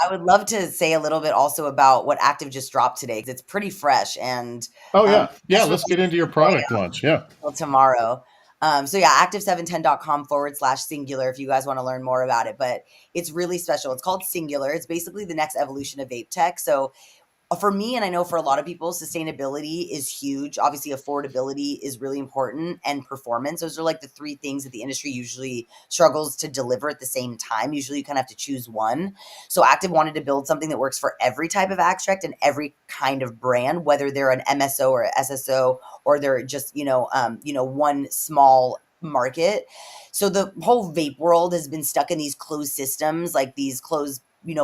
I would love to say a little bit also about what Active just dropped today, because it's pretty fresh and Oh yeah, yeah. just Let's get released into your product launch. Yeah. until tomorrow. So yeah, active710.com/singular if you guys want to learn more about it. But it's really special. It's called Singular. It's basically the next evolution of vape tech. So for me, and I know for a lot of people, sustainability is huge. Obviously, affordability is really important, and performance. Those are like the three things that the industry usually struggles to deliver at the same time. Usually, you kind of have to choose one. So, Active wanted to build something that works for every type of extract and every kind of brand, whether they're an MSO or SSO, or they're just one small market. So the whole vape world has been stuck in these closed systems, like these closed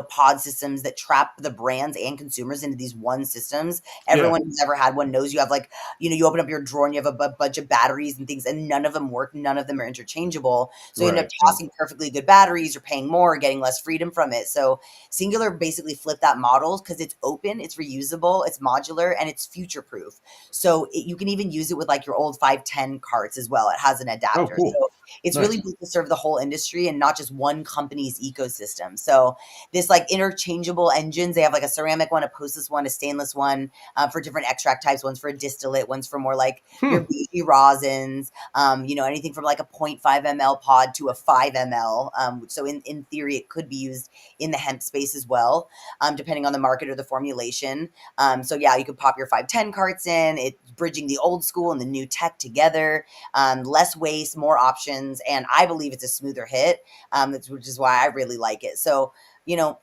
pod systems that trap the brands and consumers into these one systems. Yeah. Everyone who's ever had one knows you have like, you open up your drawer and you have a bunch of batteries and things, and none of them work. None of them are interchangeable. So you end up Right. tossing perfectly good batteries. You're paying more, getting less freedom from it. So Singular basically flipped that model because it's open, it's reusable, it's modular, and it's future proof. So you can even use it with like your old 510 carts as well. It has an Oh, adapter. cool. So it's really Nice. built to serve the whole industry and not just one company's ecosystem. So this like interchangeable engines. They have like a ceramic one, a postless one, a stainless one for different extract types. One's for a distillate, one's for more like your bougie rosins. Anything from like a 0.5 ml pod to a 5 ml. So in theory, it could be used in the hemp space as well, depending on the market or the formulation. So yeah, you could pop your 510 carts in. It's bridging the old school and the new tech together. Less waste, more options, and I believe it's a smoother hit, which is why I really like it. So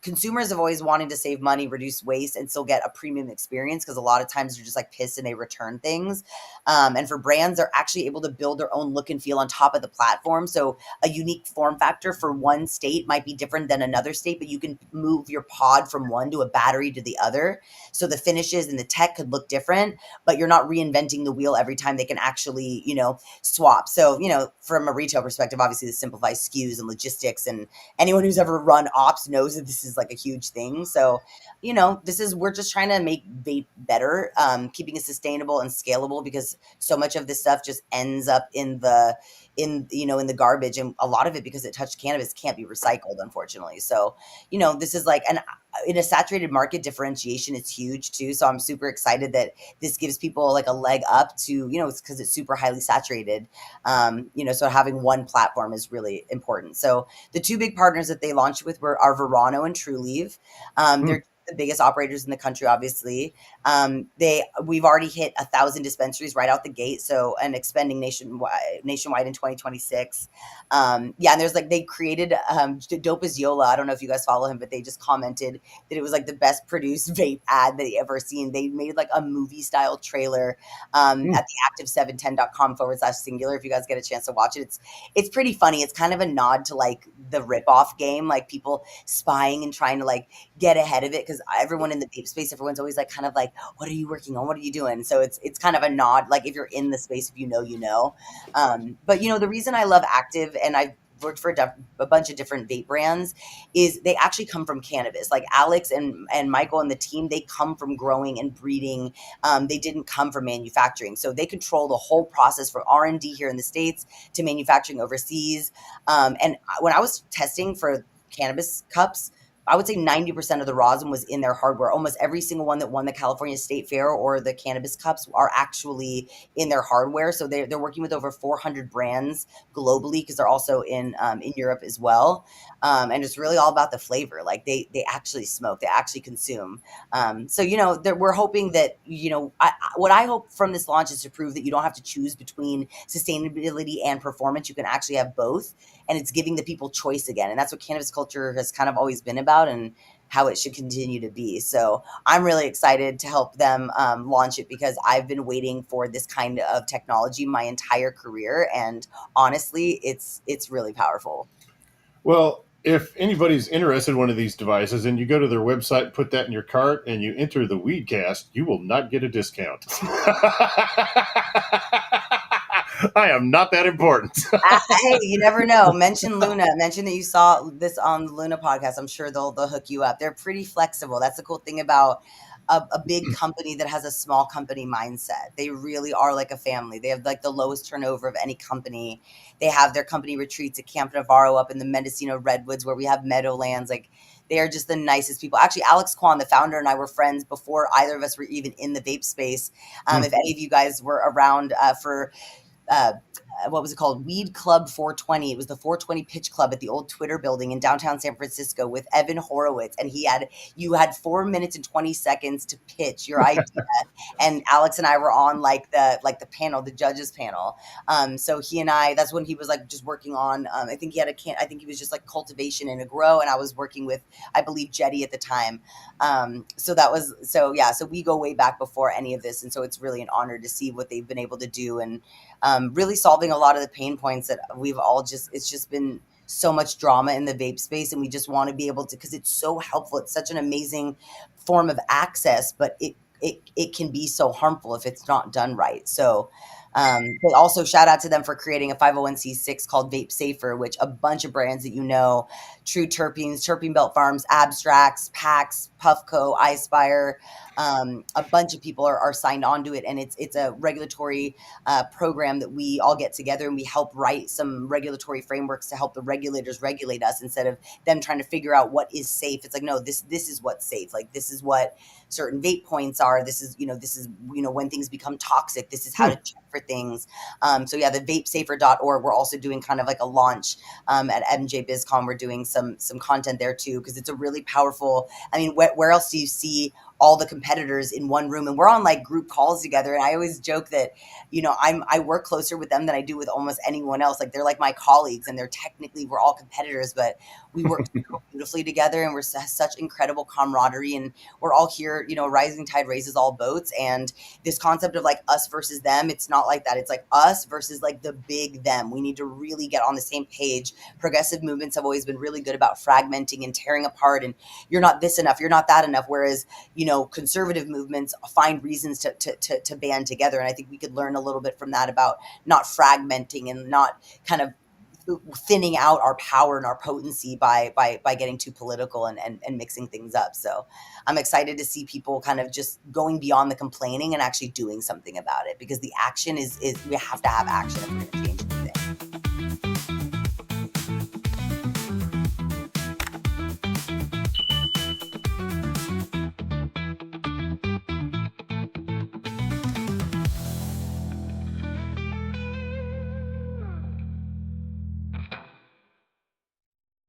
consumers have always wanted to save money, reduce waste, and still get a premium experience, because a lot of times they're just like pissed and they return things. And for brands, they're actually able to build their own look and feel on top of the platform. So a unique form factor for one state might be different than another state, but you can move your pod from one to a battery to the other. So the finishes and the tech could look different, but you're not reinventing the wheel every time. They can actually, swap. So, from a retail perspective, obviously this simplifies SKUs and logistics, and anyone who's ever run ops knows that this is like a huge thing. So, we're just trying to make vape better, keeping it sustainable and scalable, because so much of this stuff just ends up in the garbage, and a lot of it, because it touched cannabis, can't be recycled, unfortunately. So, this is like in a saturated market, differentiation is huge too. So I'm super excited that this gives people like a leg up to, it's because it's super highly saturated. So having one platform is really important. So the two big partners that they launched with are Verano and Trulieve. They're the biggest operators in the country, obviously. We've already hit 1,000 dispensaries right out the gate, so, and expanding nationwide in 2026. And there's like, they created Dope as Yola. I don't know if you guys follow him, but they just commented that it was like the best produced vape ad that they ever seen. They made like a movie style trailer at the active710.com/singular. If you guys get a chance to watch it, it's pretty funny. It's kind of a nod to like the ripoff game, like people spying and trying to like get ahead of it, because everyone in the vape space, everyone's always like kind of like, what are you working on? What are you doing? So it's kind of a nod, like if you're in the space, if you know, but the reason I love Active, and I've worked for a bunch of different vape brands, is they actually come from cannabis. Like Alex and Michael and the team, they come from growing and breeding. They didn't come from manufacturing, so they control the whole process from R&D here in the States to manufacturing overseas. And when I was testing for cannabis cups, I would say 90% of the rosin was in their hardware. Almost every single one that won the California State Fair or the cannabis cups are actually in their hardware. So they're working with over 400 brands globally, because they're also in Europe as well. And it's really all about the flavor. Like they actually smoke, they actually consume. We're hoping that, what I hope from this launch is to prove that you don't have to choose between sustainability and performance. You can actually have both, and it's giving the people choice again. And that's what cannabis culture has kind of always been about, and how it should continue to be. So I'm really excited to help them launch it, because I've been waiting for this kind of technology my entire career. And honestly, it's really powerful. Well, if anybody's interested in one of these devices and you go to their website, put that in your cart, and you enter the Weedcast, you will not get a discount. I am not that important. Hey, you never know. Mention Luna. Mention that you saw this on the Luna podcast. I'm sure they'll hook you up. They're pretty flexible. That's the cool thing about a big company that has a small company mindset. They really are like a family. They have like the lowest turnover of any company. They have their company retreats at Camp Navarro up in the Mendocino Redwoods, where we have Meadowlands. Like, They are just the nicest people. Actually, Alex Kwan, the founder, and I were friends before either of us were even in the vape space. If any of you guys were around for uh, what was it called? Weed Club 420. It was the 420 Pitch Club at the old Twitter building in downtown San Francisco with Evan Horowitz. And you had 4 minutes and 20 seconds to pitch your idea. And Alex and I were on the panel, the judges panel. So he and I, that's when he was like just working on, I think he was just like cultivation and a grow. And I was working with, I believe, Jetty at the time. So we go way back before any of this. And so it's really an honor to see what they've been able to do, and really solving a lot of the pain points that it's just been so much drama in the vape space. And we just want to be able to, because it's so helpful. It's such an amazing form of access, but it can be so harmful if it's not done right. So, but also shout out to them for creating a 501c6 called Vape Safer, which a bunch of brands that True Terpenes, Terpene Belt Farms, Abstracts, Pax, Puffco, iSpire, a bunch of people are signed on to it. And it's a regulatory program that we all get together and we help write some regulatory frameworks to help the regulators regulate us instead of them trying to figure out what is safe. It's like, no, this is what's safe. Like, this is what certain vape points are. This is when things become toxic. This is how to check for things. So yeah, the vapesafer.org. We're also doing kind of like a launch at MJ BizCon. We're doing some content there too, because it's a really powerful. I mean, where else do you see all the competitors in one room? And we're on like group calls together. And I always joke that, I work closer with them than I do with almost anyone else. Like, they're like my colleagues, and we're all competitors, but we work so beautifully together, and we're such incredible camaraderie, and we're all here, rising tide raises all boats. And this concept of like us versus them, it's not like that. It's like us versus like the big them. We need to really get on the same page. Progressive movements have always been really good about fragmenting and tearing apart, and you're not this enough, you're not that enough. Whereas, conservative movements find reasons to band together. And I think we could learn a little bit from that about not fragmenting and not kind of thinning out our power and our potency by getting too political and mixing things up. So I'm excited to see people kind of just going beyond the complaining and actually doing something about it, because the action is we have to have action if we're going to